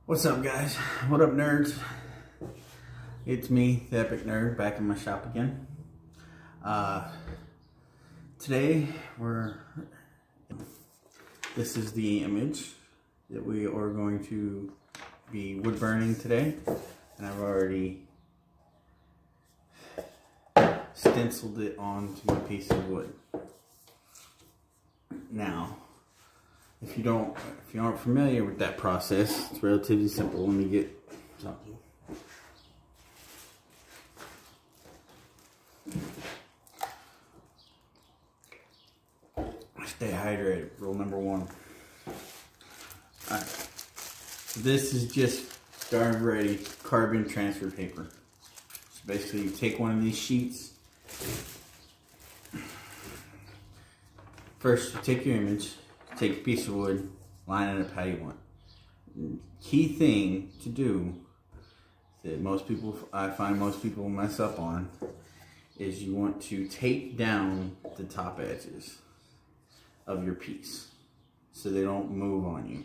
What's up, guys? What up, nerds? It's me, the Epic Nerd, back in my shop again. Today this is the image that we are going to be wood burning today, and I've already stenciled it onto a piece of wood. Now, if you aren't familiar with that process, it's relatively simple. Let me get something. Stay hydrated, rule number one. Alright, so this is just darn ready carbon transfer paper. So basically you take one of these sheets. First you take your image, take a piece of wood, line it up how you want. Key thing to do that I find most people mess up on is you want to tape down the top edges of your piece so they don't move on you.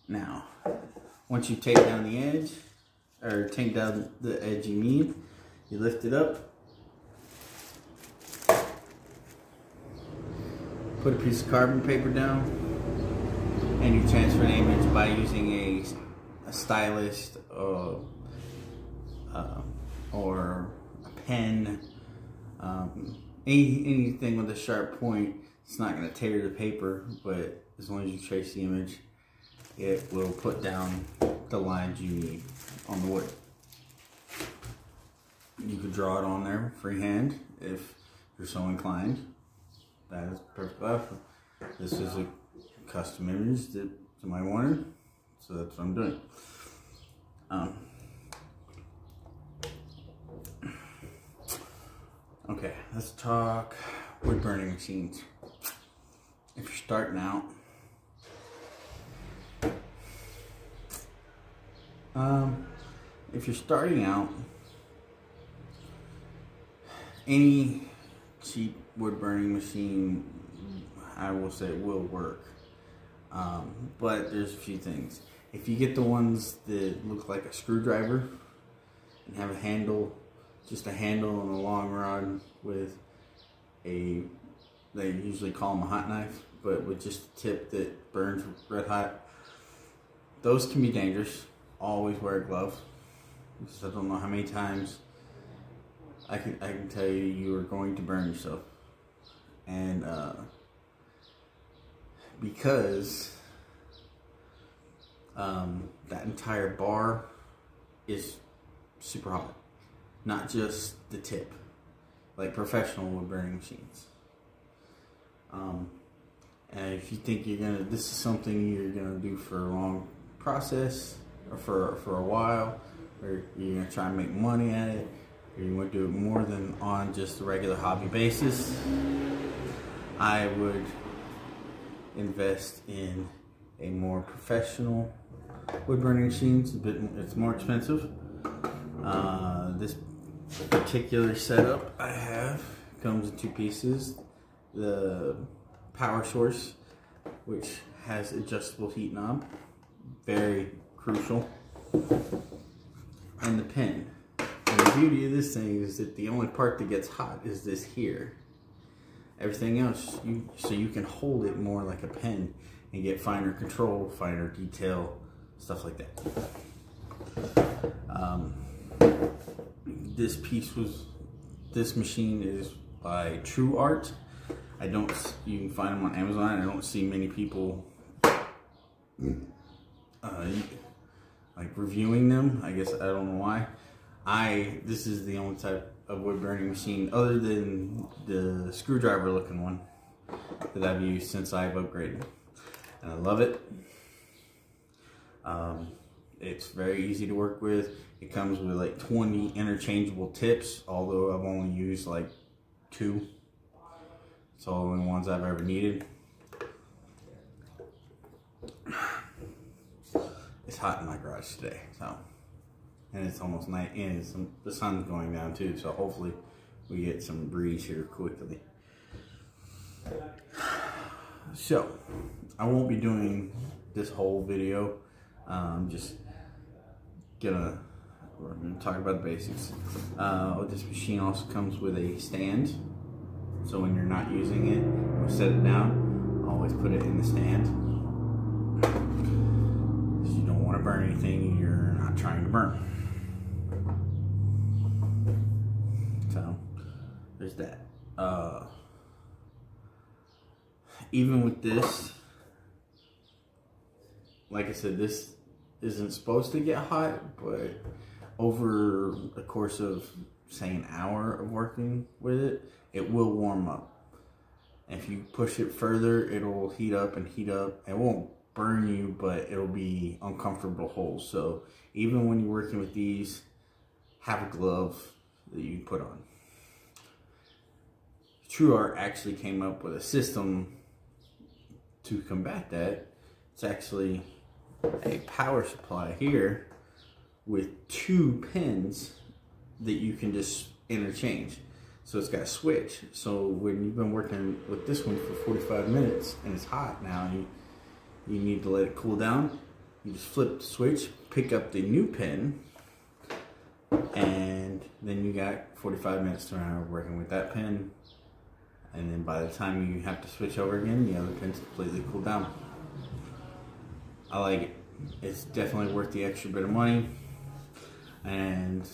Now, once you tape down the edge, or tape down the edge you need, you lift it up, put a piece of carbon paper down, and you transfer the image by using a stylus or a pen, anything with a sharp point. It's not going to tear the paper, but as long as you trace the image, it will put down the lines you need on the wood. You could draw it on there freehand if you're so inclined. That is perfect. This is a custom image that somebody wanted, so that's what I'm doing. Okay, let's talk wood burning machines. If you're starting out, any cheap wood burning machine, I will say, will work. But there's a few things. If you get the ones that look like a screwdriver and have a handle, just a handle and a long rod with they usually call them a hot knife, but with just a tip that burns red hot, those can be dangerous. Always wear a glove, because I don't know how many times I can tell you you are going to burn yourself. And because that entire bar is super hot, not just the tip, like professional wood burning machines. And if you think this is something you're gonna do for a long process, or for a while, or you're gonna try and make money at it, or you want to do it more than on just a regular hobby basis, I would invest in a more professional wood burning machine. It's more expensive. This particular setup I have comes in two pieces: the power source, which has adjustable heat knob, very crucial, and the pen. And the beauty of this thing is that the only part that gets hot is this here. Everything else, so you can hold it more like a pen and get finer control, finer detail, stuff like that. This machine is by True Art. You can find them on Amazon. I don't see many people like reviewing them. I guess I don't know why. This is the only type of wood burning machine, other than the screwdriver looking one, that I've used since I've upgraded, and I love it. It's very easy to work with. It comes with like 20 interchangeable tips, although I've only used like 2. It's all the only ones I've ever needed. It's hot in my garage today, and it's almost night, and the sun's going down too, so hopefully we get some breeze here quickly. So I won't be doing this whole video. Just we're gonna talk about the basics. This machine also comes with a stand, so when you're not using it, you set it down. Always put it in the stand. You don't want to burn anything you're not trying to burn. So there's that. Even with this, like I said, this isn't supposed to get hot, but over the course of, say, an hour of working with it, it will warm up. If you push it further, it'll heat up and heat up. It won't burn you, but it'll be uncomfortable to hold. So even when you're working with these, have a glove that you can put on. TrueArt actually came up with a system to combat that. It's actually a power supply here with 2 pins that you can just interchange. So it's got a switch. So when you've been working with this one for 45 minutes and it's hot now, you need to let it cool down. You just flip the switch, pick up the new pin, and then you got 45 minutes to an hour working with that pin. And then by the time you have to switch over again, the other pin's completely cooled down. I like it. It's definitely worth the extra bit of money. And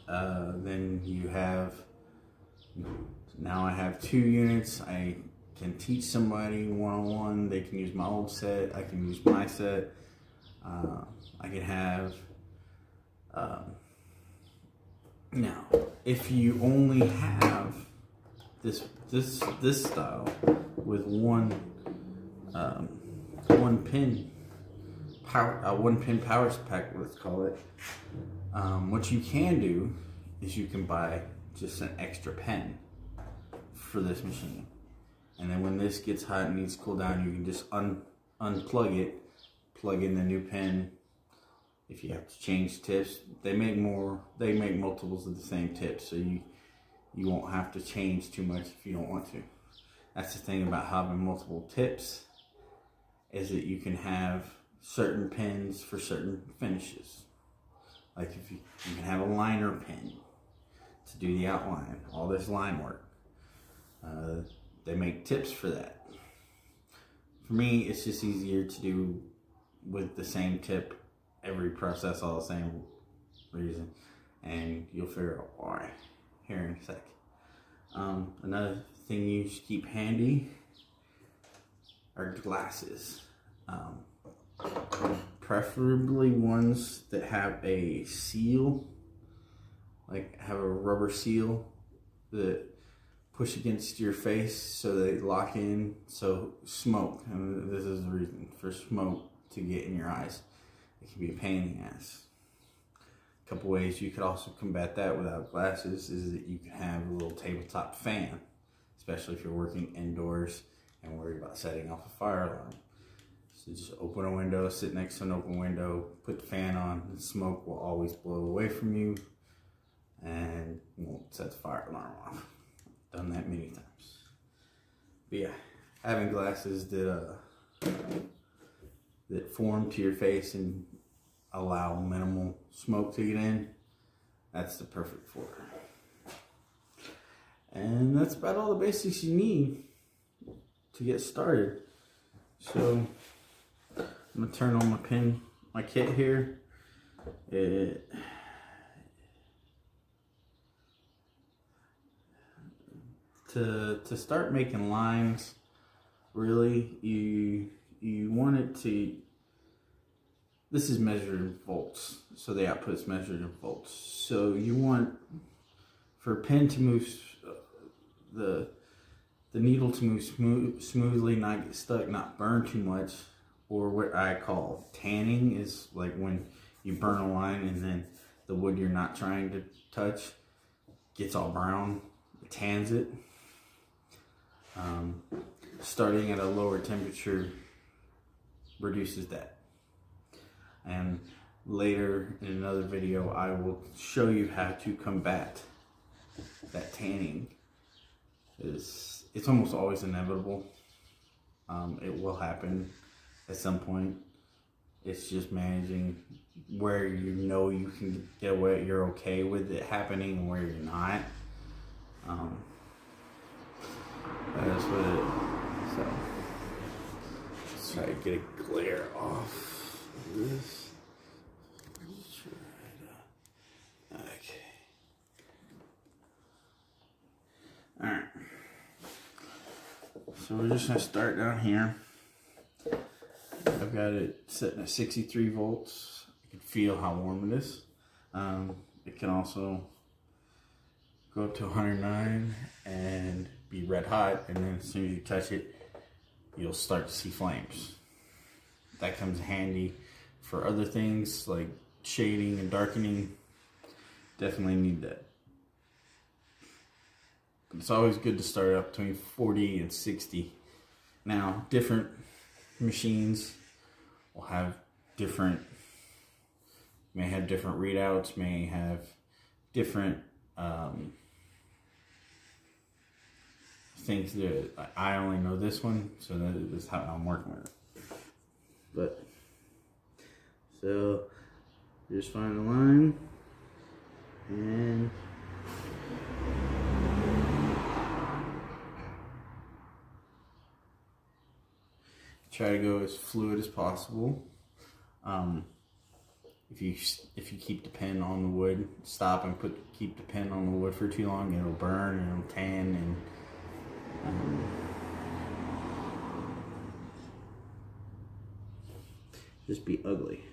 then you have, now I have 2 units. I can teach somebody one-on-one. They can use my old set. I can use my set. I can have, now, if you only have this style with one pin power pack, let's call it. What you can do is you can buy just an extra pen for this machine, and then when this gets hot and needs to cool down, you can just unplug it, plug in the new pen. If you have to change tips, they make multiples of the same tips, so you won't have to change too much if you don't want to. That's the thing about having multiple tips, is that you can have certain pens for certain finishes. Like if you can have a liner pen to do the outline, all this line work. They make tips for that. For me, it's just easier to do with the same tip, every process, all the same reason, and you'll figure out why here in a sec. Another thing you should keep handy are glasses. Preferably ones that have a seal, like have a rubber seal that push against your face so they lock in. So smoke, and this is the reason for smoke to get in your eyes. It can be a pain in the ass. A couple ways you could also combat that without glasses is that you can have a little tabletop fan, especially if you're working indoors and worried about setting off a fire alarm. So just open a window, sit next to an open window, put the fan on, and smoke will always blow away from you and won't set the fire alarm off. Done that many times. But yeah, having glasses that form to your face and allow minimal smoke to get in, that's the perfect for it. And that's about all the basics you need to get started. So I'm gonna turn on my kit here. To start making lines, really, you want it to, this is measured in volts, so the output is measured in volts. So you want, for a pen to move, the needle to move smoothly, not get stuck, not burn too much, or what I call tanning, is like when you burn a line and then the wood you're not trying to touch gets all brown, it tans it. Starting at a lower temperature reduces that. And later in another video, I will show you how to combat that tanning. It's almost always inevitable. It will happen at some point. It's just managing where you know you can get what you're okay with it happening and where you're not. That's what it is. So let's try to get a glare off this. Okay. Alright. So we're just gonna start down here. I've got it set at 63 volts. You can feel how warm it is. It can also go up to 109 and be red hot, and then as soon as you touch it, you'll start to see flames. That comes handy for other things like shading and darkening. Definitely need that. But it's always good to start up between 40 and 60. Now, different machines will have different, may have different readouts, may have different things that I only know this one, so that is how I'm working with it. But so just find the line and try to go as fluid as possible. If you keep the pen on the wood, stop and keep the pen on the wood for too long, it'll burn and it'll tan and just be ugly.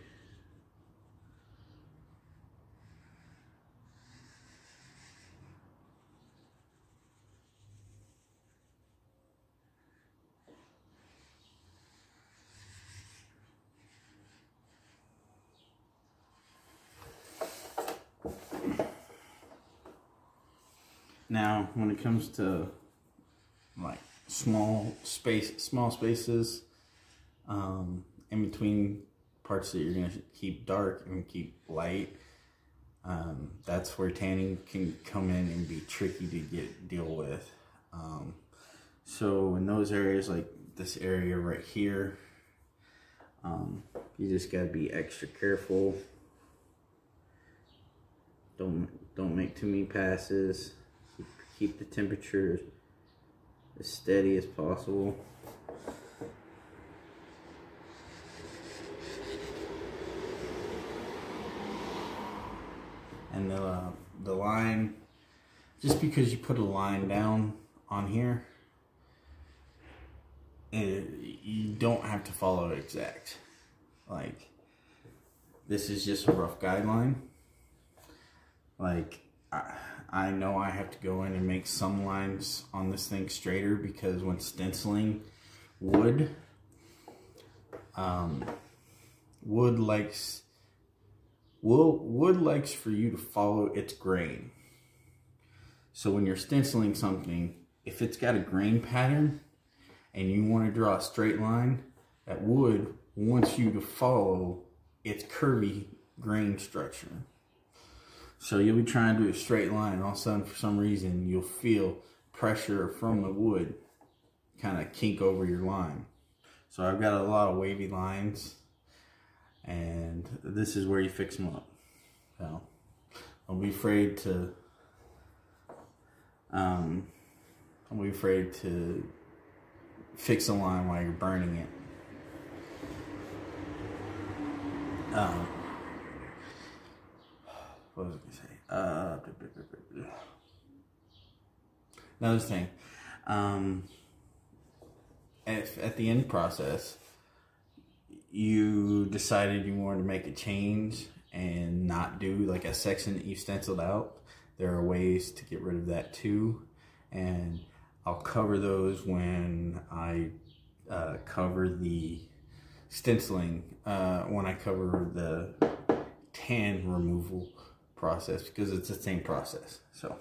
Now, when it comes to like small spaces in between parts that you're gonna keep dark and keep light, that's where tanning can come in and be tricky to deal with. So in those areas, like this area right here, you just gotta be extra careful. Don't make too many passes. Keep the temperature as steady as possible. And the line, just because you put a line down on here, you don't have to follow it exact. Like, this is just a rough guideline. Like, I know I have to go in and make some lines on this thing straighter, because when stenciling wood, wood likes for you to follow its grain. So when you're stenciling something, if it's got a grain pattern and you want to draw a straight line, that wood wants you to follow its curvy grain structure. So you'll be trying to do a straight line, and all of a sudden, for some reason, you'll feel pressure from the wood kind of kink over your line. So I've got a lot of wavy lines, and this is where you fix them up. So don't be afraid to fix a line while you're burning it. What was I gonna say? Another thing, at the end process, you decided you wanted to make a change and not do like a section that you stenciled out, there are ways to get rid of that too, and I'll cover those when I cover the stenciling, when I cover the tan removal process, because it's the same process. So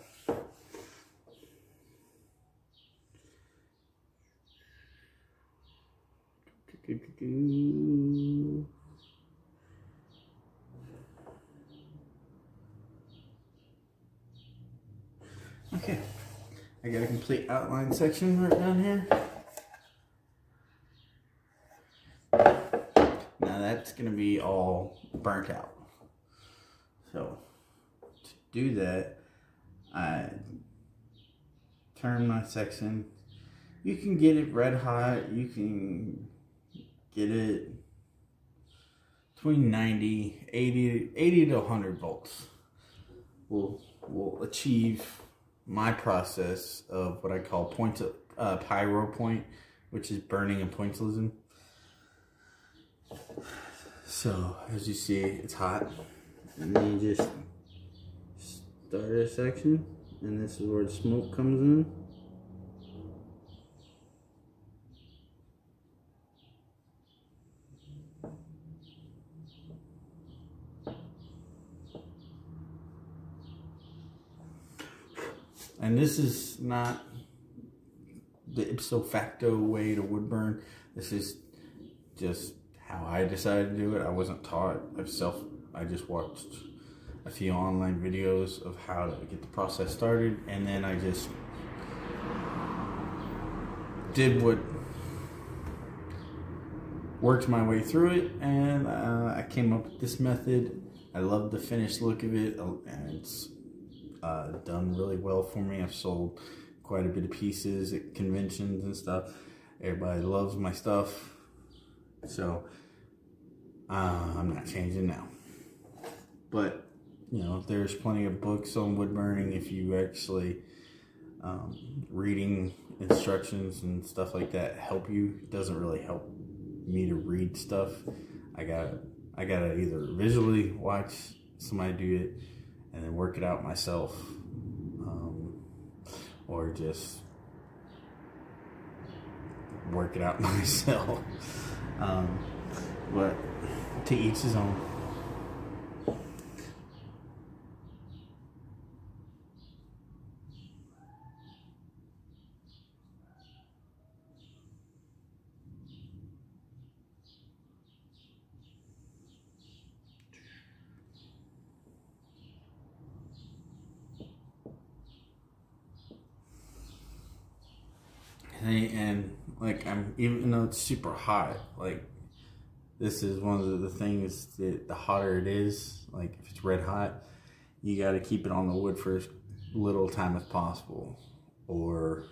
okay, I got a complete outline section right down here. Now that's gonna be all burnt out. So to do that, I turn my section. You can get it red hot, you can get it between 80 to 100 volts. Will achieve my process of what I call pyro point, which is burning and pointillism. So as you see, it's hot, and then you just start a section, and this is where the smoke comes in. And this is not the ipso facto way to wood burn. This is just how I decided to do it. I wasn't taught. I just watched a few online videos of how to get the process started, and then I just did what worked my way through it, and I came up with this method. I love the finished look of it, and it's done really well for me. I've sold quite a bit of pieces at conventions and stuff. Everybody loves my stuff, so I'm not changing now. But you know, there's plenty of books on wood burning if you actually reading instructions and stuff like that help you. It doesn't really help me to read stuff. I gotta either visually watch somebody do it and then work it out myself, or just work it out myself. But to each his own. And like, even though it's super hot, like, this is one of the things that the hotter it is, like if it's red hot, you got to keep it on the wood for as little time as possible, or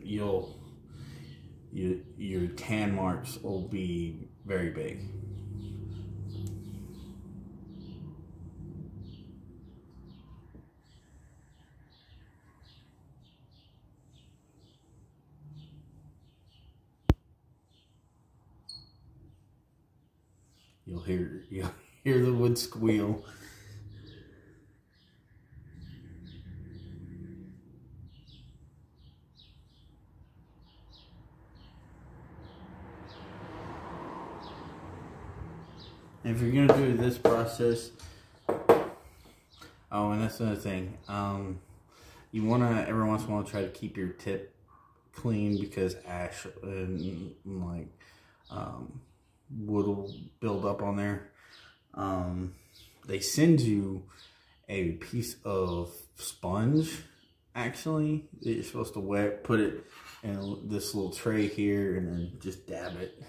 your tan marks will be very big. You'll hear the wood squeal. If you're gonna do this process, oh, and that's another thing. You wanna every once in a while try to keep your tip clean, because ash and like wood will build up on there. They send you a piece of sponge, actually, that you're supposed to put it in this little tray here, and then just dab it.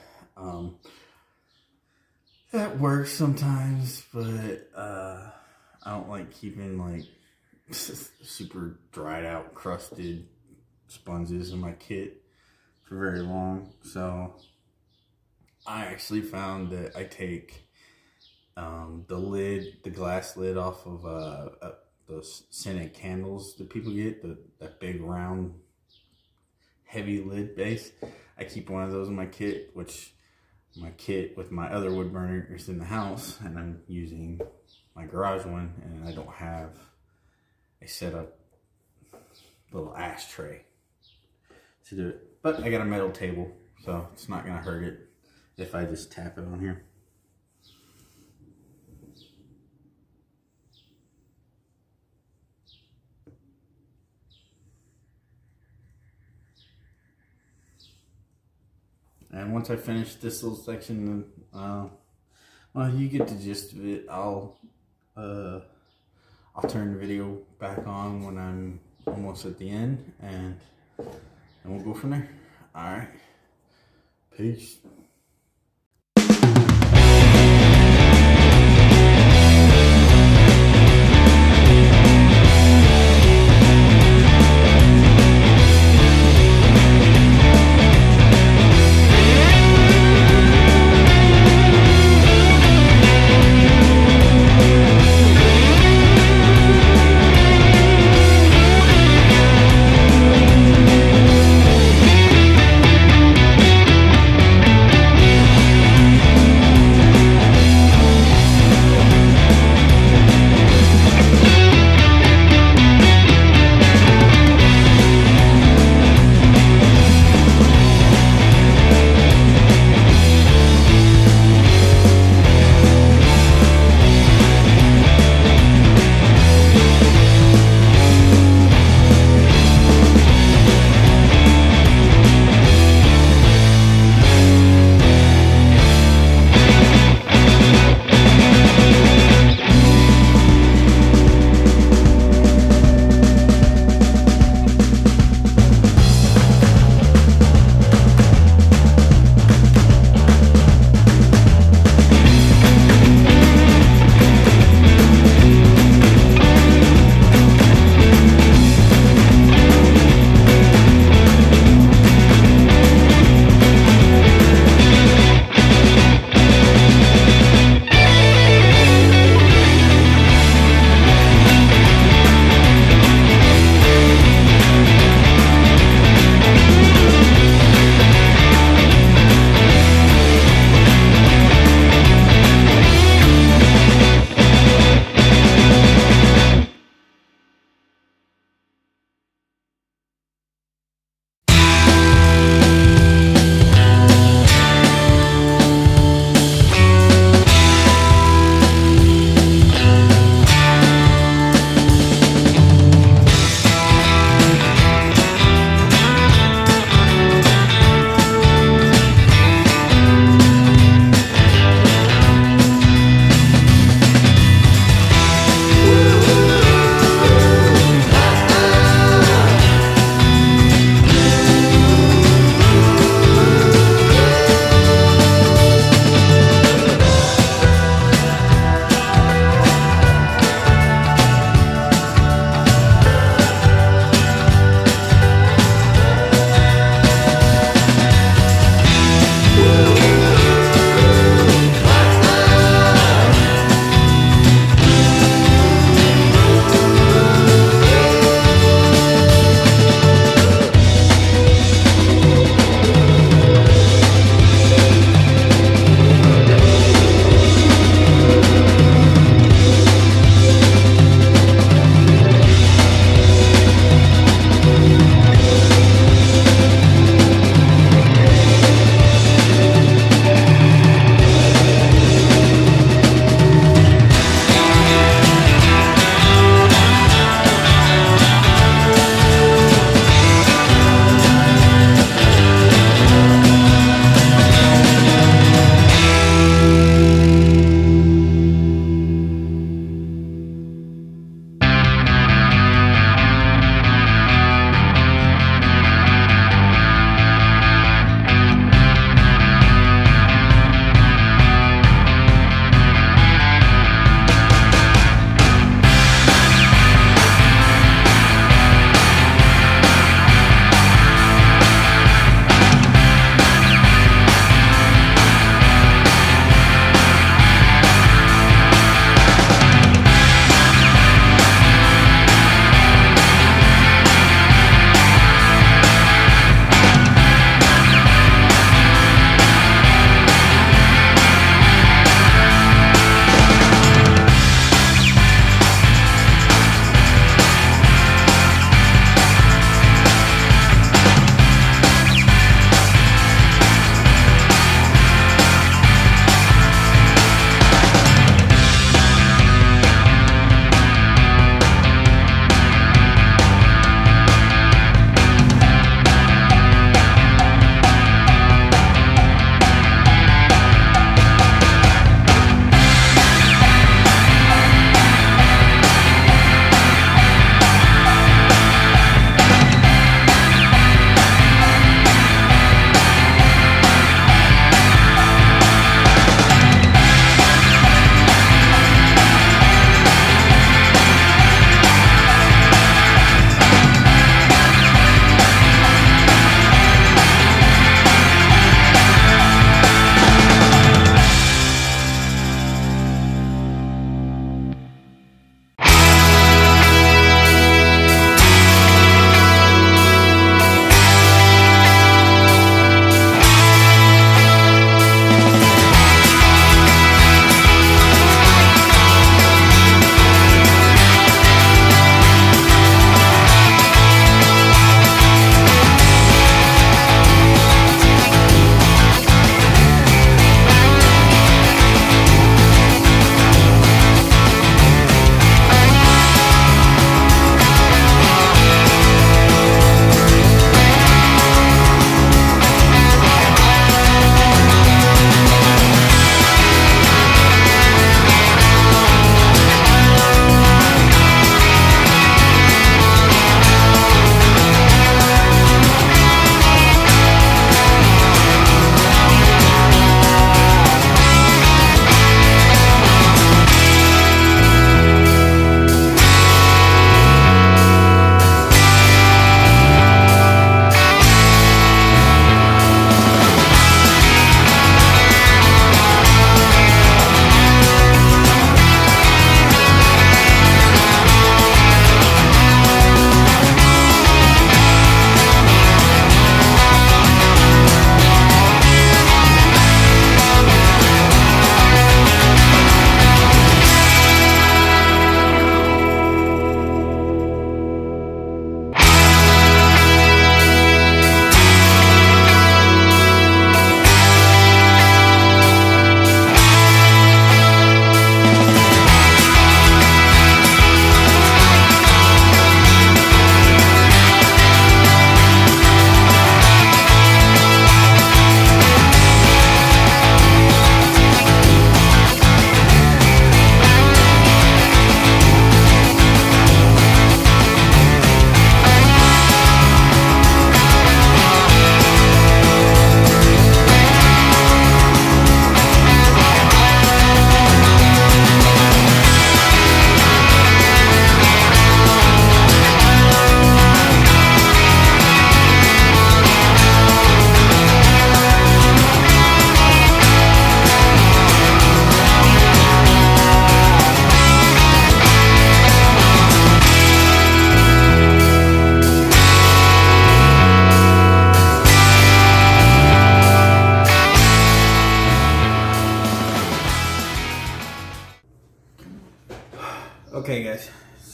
That works sometimes, but I don't like keeping like super dried out, crusted sponges in my kit for very long. So I actually found that I take the glass lid off of those scented candles that people get, that big round heavy lid base. I keep one of those in my kit, which my kit with my other wood burner is in the house, and I'm using my garage one, and I don't have a set up little ashtray to do it. But I got a metal table, so it's not gonna hurt it if I just tap it on here. And once I finish this little section, well, you get the gist of it. I'll turn the video back on when I'm almost at the end, and we'll go from there. All right, peace.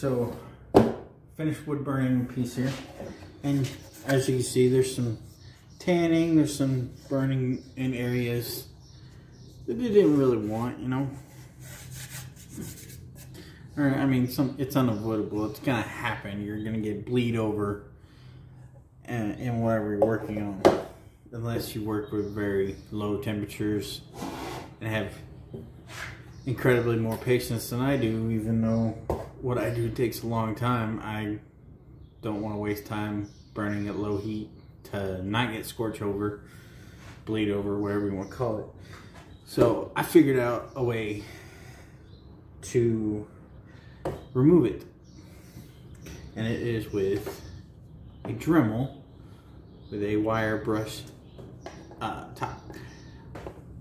So, finished wood burning piece here. And as you can see, there's some tanning, there's some burning in areas that they didn't really want, you know. Or, I mean, it's unavoidable. It's gonna happen. You're gonna get bleed over in whatever you're working on, unless you work with very low temperatures and have incredibly more patience than I do. Even though what I do takes a long time, I don't want to waste time burning at low heat to not get scorch over, bleed over, whatever you want to call it. So I figured out a way to remove it, and it is with a Dremel with a wire brush top.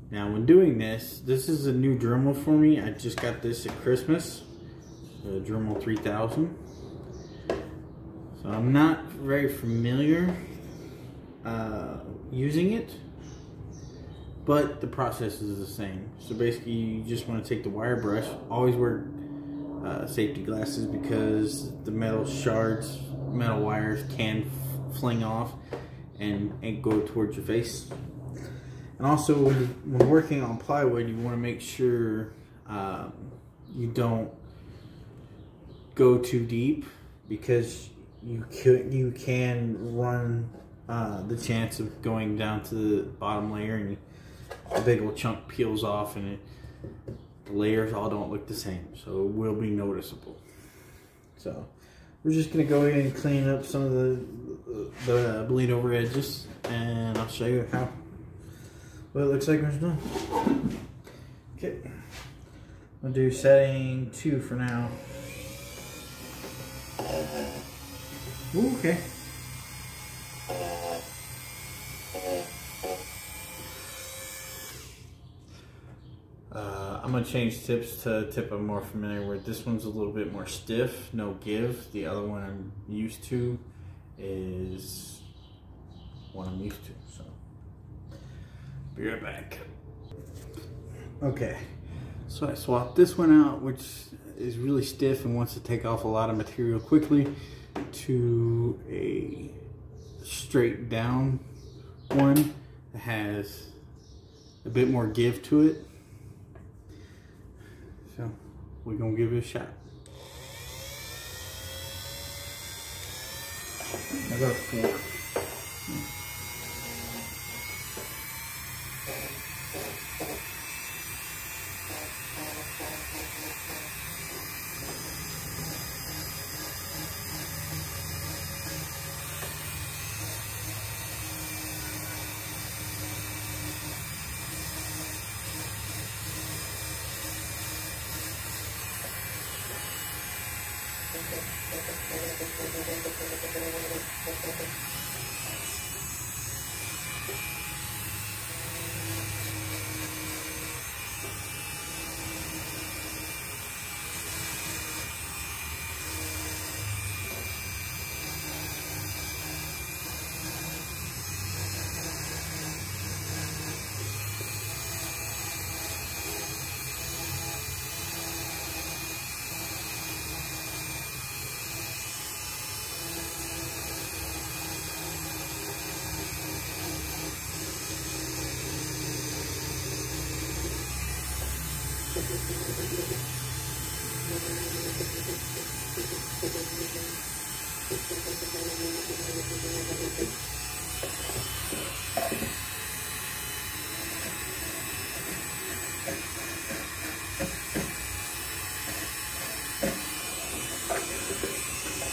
Now when doing this is a new Dremel for me. I just got this at Christmas, the Dremel 3000. So I'm not very familiar using it, but the process is the same. So basically you just want to take the wire brush, always wear safety glasses because the metal shards, metal wires can fling off and go towards your face. And also when working on plywood, you want to make sure you don't go too deep, because you can run the chance of going down to the bottom layer and a big old chunk peels off, and the layers all don't look the same, so it will be noticeable. So we're just gonna go in and clean up some of the bleed over edges, and I'll show you what it looks like when it's done. Okay, I'll do setting 2 for now. Ooh, okay. I'm gonna change tips to a tip I'm more familiar with. This one's a little bit more stiff, no give. The other one I'm used to is what I'm used to. So, be right back. Okay, so I swapped this one out, which is really stiff and wants to take off a lot of material quickly, to a straight down one that has a bit more give to it. So we're gonna give it a shot. I got a 4.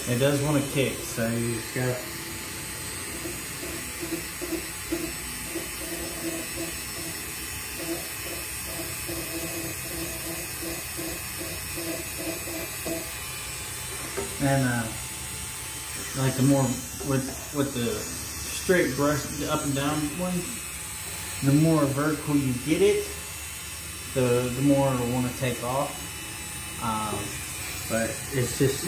It does want to kick, so you just gotta. And like the more with the straight brush, the up and down one, the more vertical you get it, the more it'll want to take off. But it's just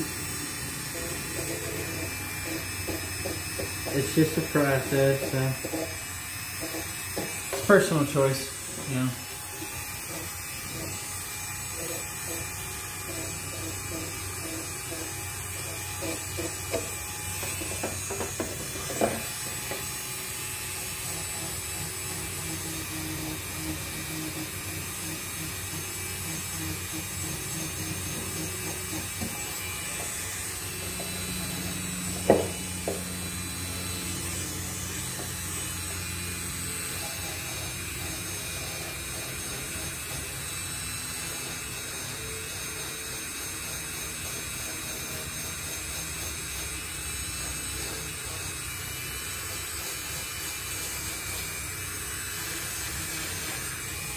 a process. It's personal choice, you know.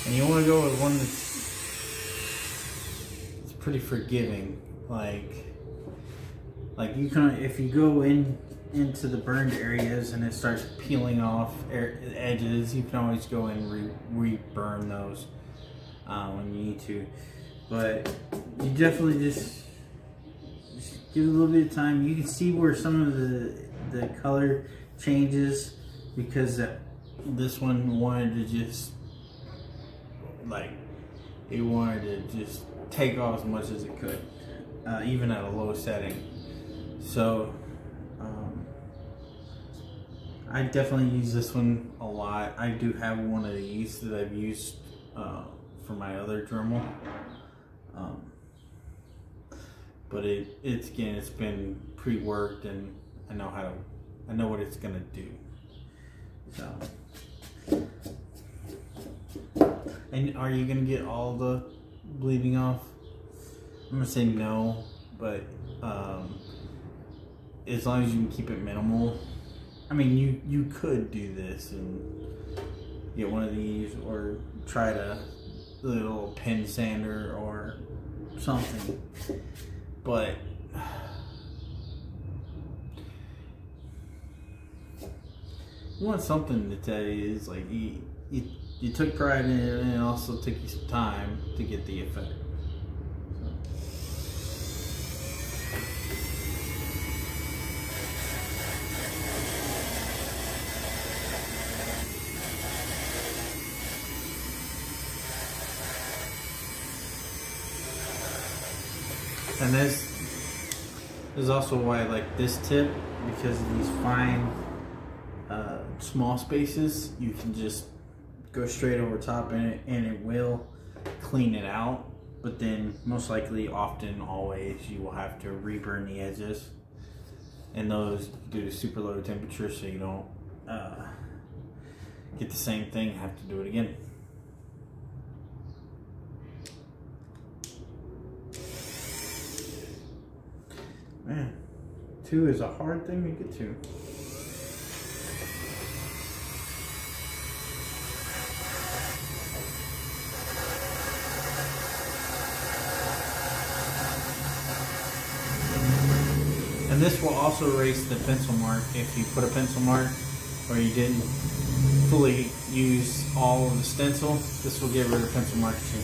And you want to go with one that's pretty forgiving. Like you can, if you go into the burned areas and it starts peeling off edges, you can always go and re-burn those when you need to. But you definitely just give it a little bit of time. You can see where some of the color changes because this one wanted to just it wanted to just take off as much as it could, even at a low setting. So I definitely use this one a lot. I do have one of these that I've used for my other Dremel, but it's been pre-worked and I know what it's gonna do. So, and are you gonna get all the bleeding off? I'm gonna say no, but as long as you can keep it minimal. I mean, you could do this and get one of these, or try a little pen sander or something, but you want something to tell you is like you took pride in it, and it also took you some time to get the effect. And this is also why I like this tip, because of these fine small spaces. You can just go straight over top in it and it will clean it out, but then most likely, often, always, you will have to reburn the edges, and those due to super low temperature, so you don't get the same thing, have to do it again. Man, 2 is a hard thing to get to. And this will also erase the pencil mark. If you put a pencil mark or you didn't fully use all of the stencil, this will get rid of pencil marks too.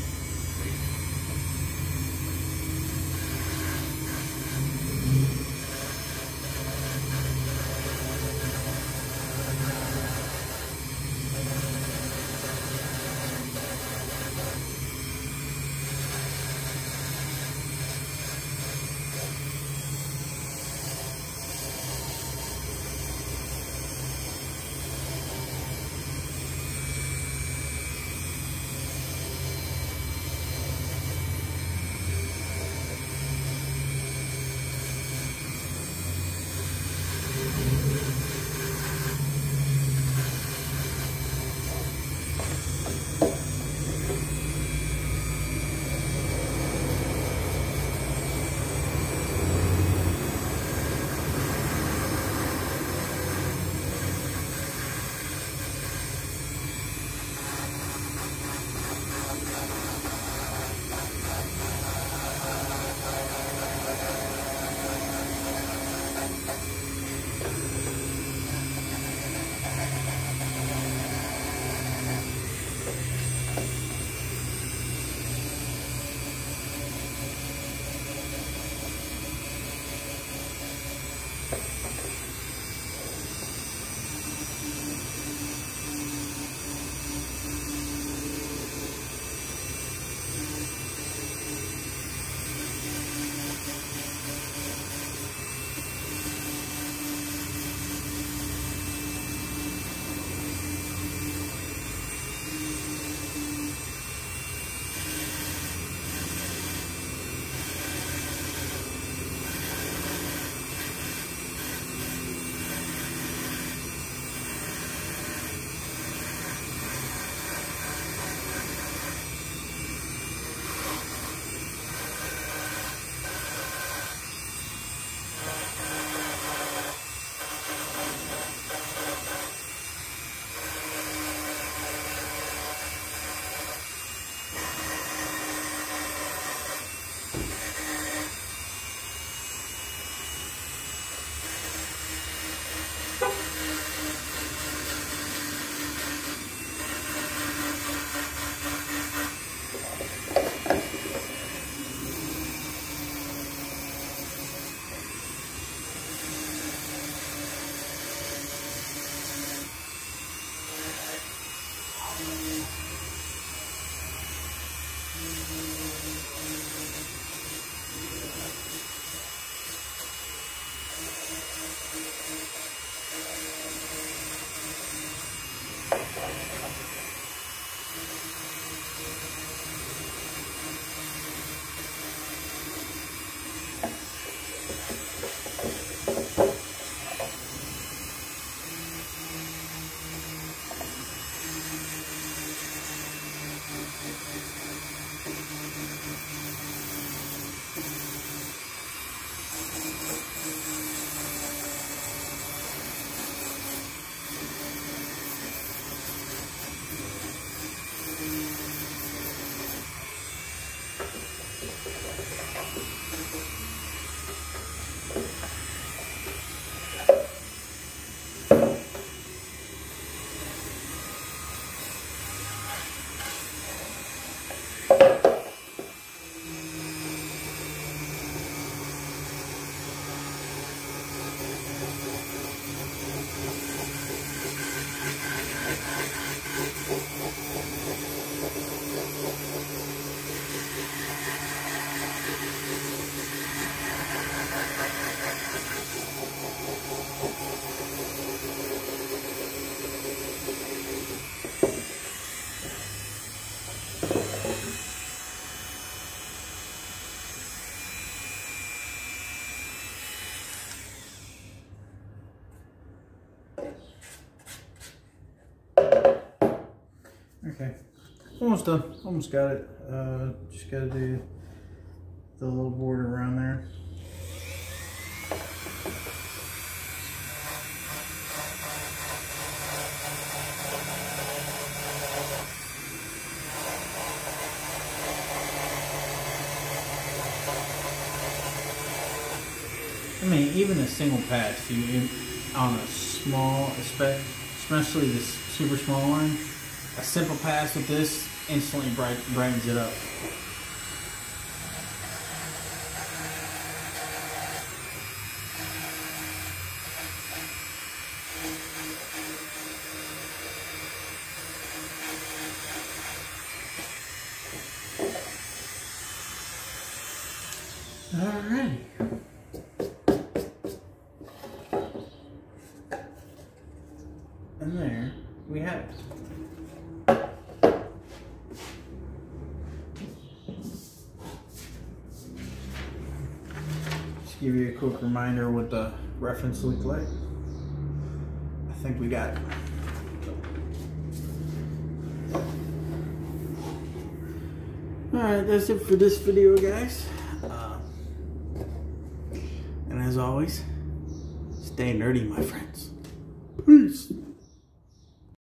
Okay, almost done. Almost got it. Just got to do the little border around there. I mean, even a single pass, on a small, especially this super small one, a simple pass with this instantly brightens it up. Alrighty. And there we have it. Just give you a quick reminder what the reference looked like. I think we got it. Alright, that's it for this video, guys. And as always, stay nerdy, my friends. Peace.